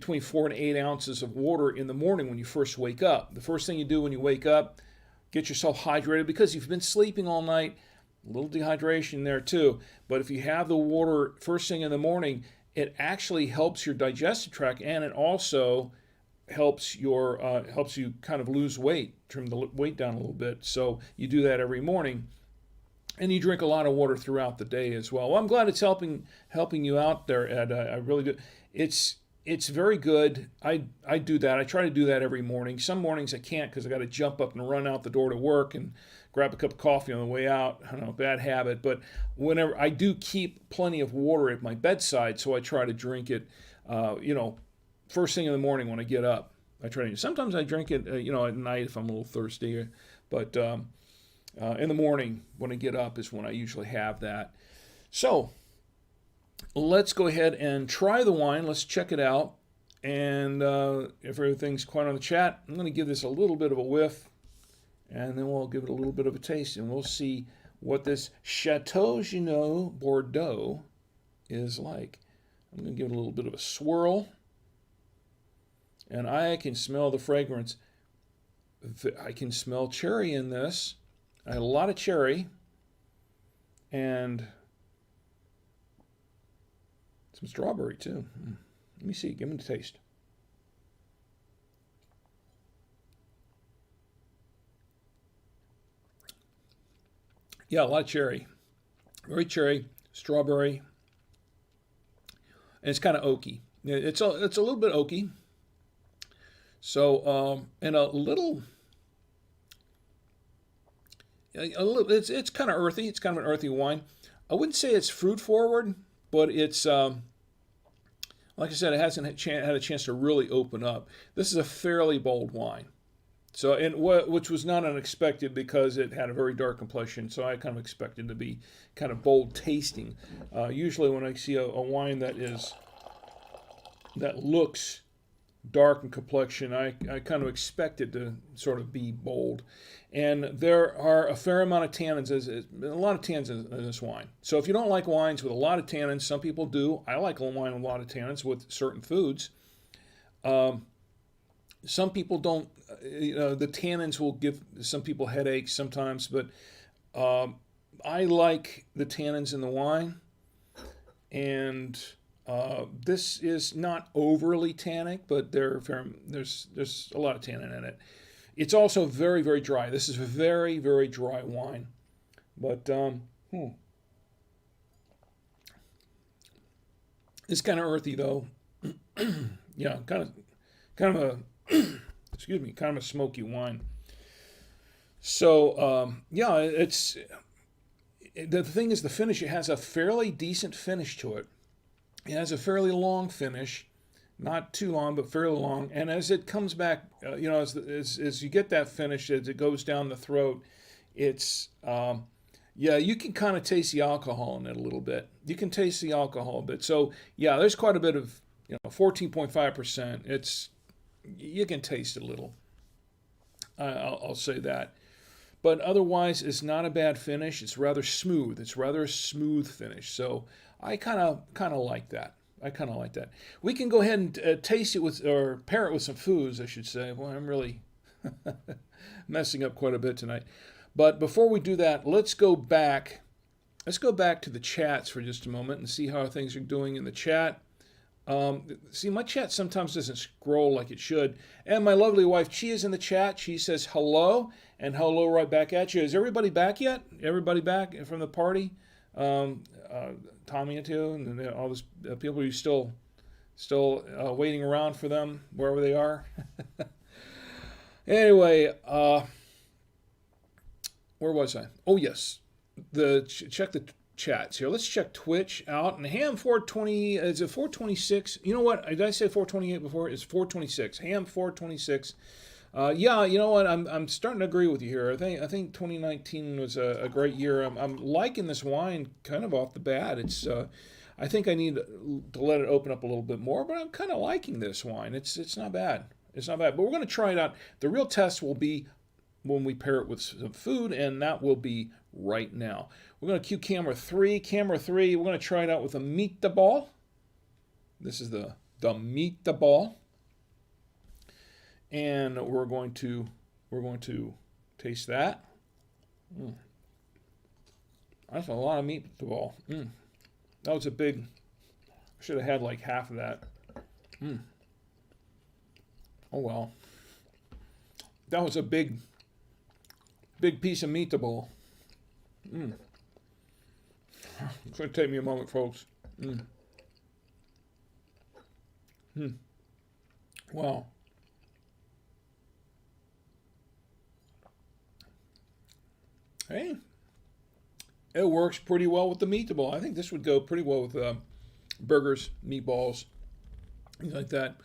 between 4 and 8 ounces of water in the morning when you first wake up. The first thing you do when you wake up, get yourself hydrated because you've been sleeping all night. A little dehydration there too. But if you have the water first thing in the morning, it actually helps your digestive tract, and it also helps you kind of lose weight, trim the weight down a little bit. So you do that every morning, and you drink a lot of water throughout the day as well. Well, I'm glad it's helping you out there, Ed. I really do. It's very good. I do that. I try to do that every morning. Some mornings I can't because I got to jump up and run out the door to work and grab a cup of coffee on the way out. I don't know, bad habit. But whenever I do keep plenty of water at my bedside, so I try to drink it, first thing in the morning when I get up. I try to. Sometimes I drink it, at night if I'm a little thirsty. But in the morning when I get up is when I usually have that. So let's go ahead and try the wine. Let's check it out. And if everything's quiet on the chat, I'm going to give this a little bit of a whiff, and then we'll give it a little bit of a taste, and we'll see what this Chateau Jeanneau Bordeaux is like. I'm going to give it a little bit of a swirl, and I can smell the fragrance. I can smell cherry in this. I had a lot of cherry, and some strawberry too. Let me see. Give me the taste. Yeah, a lot of cherry. Very cherry, strawberry, and it's kind of oaky. It's a little bit oaky. So and a little. It's kind of earthy. It's kind of an earthy wine. I wouldn't say it's fruit forward, but it's like I said, it hasn't had a chance to really open up. This is a fairly bold wine. So, which was not unexpected because it had a very dark complexion. So I kind of expected to be kind of bold tasting. Usually, when I see a wine that looks dark in complexion, I kind of expect it to sort of be bold. And there are a fair amount of tannins, a lot of tannins in this wine. So if you don't like wines with a lot of tannins, some people do. I like a wine with a lot of tannins with certain foods. Some people don't. The tannins will give some people headaches sometimes, but I like the tannins in the wine, and this is not overly tannic, but there's a lot of tannin in it. It's also very, very dry. This is a very, very dry wine, but it's kind of earthy though. Yeah, kind of a excuse me, kind of a smoky wine. So it's the thing is the finish. It has a fairly decent finish to it. It has a fairly long finish, not too long, but fairly long. And as it comes back, as you get that finish, as it goes down the throat, it's you can kind of taste the alcohol in it a little bit. You can taste the alcohol a bit. So yeah, there's quite a bit of 14.5%. You can taste it a little. I'll say that. But otherwise, it's not a bad finish. It's rather smooth. It's rather a smooth finish. So I kind of like that. I kind of like that. We can go ahead and taste it or pair it with some foods, I should say. Well, I'm really messing up quite a bit tonight. But before we do that, let's go back. Let's go back to the chats for just a moment and see how things are doing in the chat. See, my chat sometimes doesn't scroll like it should. And my lovely wife, Chi, is in the chat. She says hello, and hello right back at you. Is everybody back yet? Everybody back from the party? Tommy too, and all those people who still waiting around for them wherever they are. Anyway, where was I? Oh yes, check the chats here. Let's check Twitch out. And Ham 420, is it 426? You know what? Did I say 428 before? It's 426. Ham 426. Yeah, you know what? I'm starting to agree with you here. I think 2019 was a great year. I'm liking this wine kind of off the bat. It's I think I need to let it open up a little bit more, but I'm kind of liking this wine. It's not bad. It's not bad. But we're going to try it out. The real test will be when we pair it with some food, and that will be right now. We're going to cue camera 3. Camera 3, we're going to try it out with a meatball. This is the the meatball, and we're going to taste that. That's a lot of meatball. That was a big. I should have had like half of that. Oh well. That was a big piece of meatball. It's going to take me a moment, folks. Wow. Hey, it works pretty well with the meatball. I think this would go pretty well with burgers, meatballs, things like that.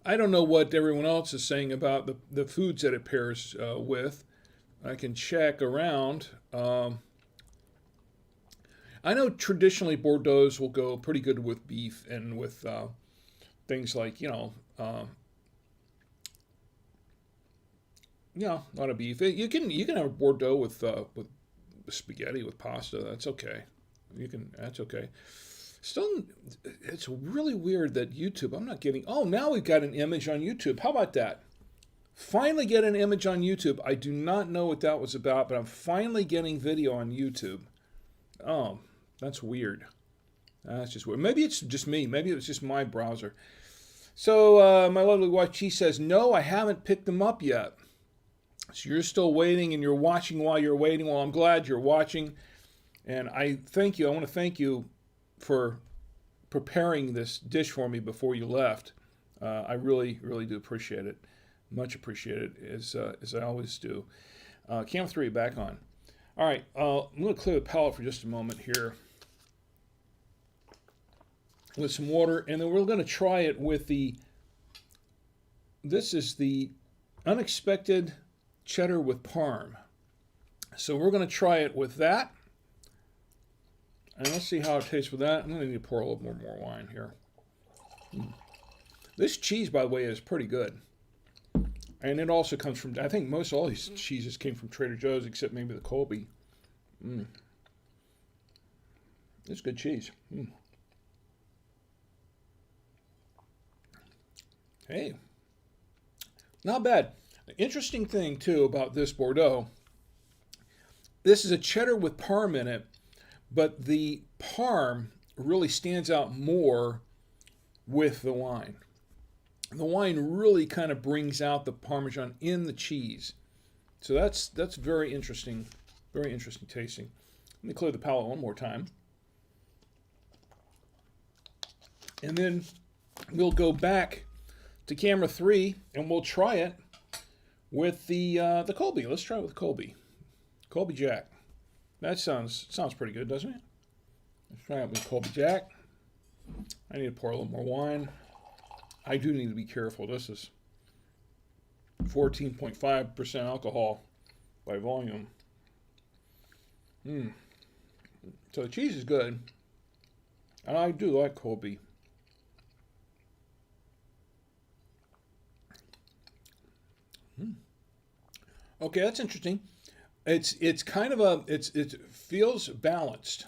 I don't know what everyone else is saying about the foods that it pairs with. I can check around. I know traditionally Bordeaux will go pretty good with beef and with things like, a lot of beef. You can have Bordeaux with spaghetti, with pasta. That's okay. That's okay. Still, it's really weird that YouTube, I'm not getting, now we've got an image on YouTube. How about that? Finally get an image on YouTube. I do not know what that was about, but I'm finally getting video on YouTube. Oh, that's weird. That's just weird. Maybe it's just me. Maybe it was just my browser. So my lovely wife, she says, no, I haven't picked them up yet. So you're still waiting and you're watching while you're waiting. Well, I'm glad you're watching. And I thank you. I want to thank you for preparing this dish for me before you left. I really, really do appreciate it. Much appreciated, as I always do. Cam 3 back on. All right, I'm going to clear the palate for just a moment here with some water, and then we're going to try it with this is the unexpected cheddar with parm. So we're going to try it with that. And let's see how it tastes with that. I'm going to need to pour a little more wine here. This cheese, by the way, is pretty good. And it also comes from, I think most all these cheeses came from Trader Joe's, except maybe the Colby. It's good cheese. Hey, not bad. Interesting thing, too, about this Bordeaux, this is a cheddar with parm in it, but the parm really stands out more with the wine. The wine really kind of brings out the Parmesan in the cheese. So that's very interesting tasting. Let me clear the palate one more time. And then we'll go back to camera 3 and we'll try it with the Colby. Let's try it with Colby. Colby Jack. That sounds pretty good, doesn't it? Let's try it with Colby Jack. I need to pour a little more wine. I do need to be careful. This is 14.5% alcohol by volume. So the cheese is good. And I do like Colby. Okay, that's interesting. It's kind of it feels balanced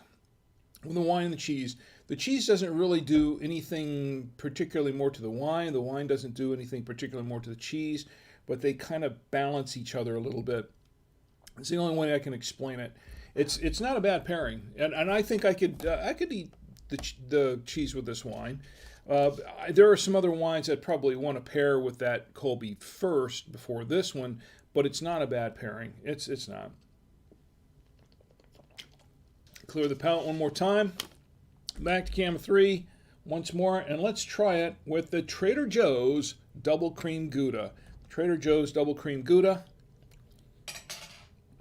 with the wine and the cheese. The cheese doesn't really do anything particularly more to the wine. The wine doesn't do anything particularly more to the cheese, but they kind of balance each other a little bit. It's the only way I can explain it. It's not a bad pairing, and I think I could eat the cheese with this wine. There are some other wines that probably want to pair with that Colby first before this one, but it's not a bad pairing. It's not. Clear the palate one more time. Back to camera 3 once more, and let's try it with the Trader Joe's Double Cream Gouda. Trader Joe's Double Cream Gouda.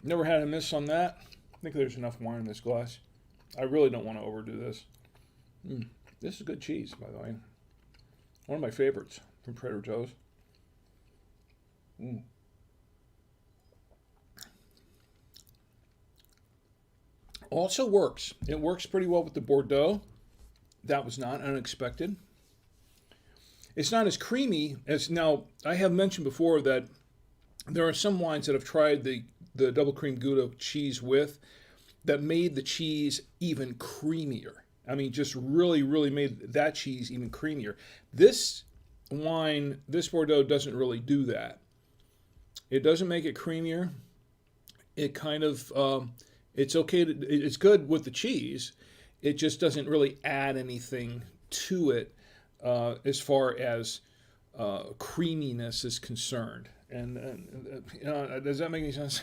Never had a miss on that. I think there's enough wine in this glass. I really don't want to overdo this. This is good cheese, by the way. One of my favorites from Trader Joe's. Also works. It works pretty well with the Bordeaux. That was not unexpected. It's not as creamy as, now, I have mentioned before that there are some wines that I've tried the double cream Gouda cheese with that made the cheese even creamier. I mean, just really, really made that cheese even creamier. This wine, this Bordeaux, doesn't really do that. It doesn't make it creamier. It kind of, it's okay. It's good with the cheese. It just doesn't really add anything to it as far as creaminess is concerned. And does that make any sense?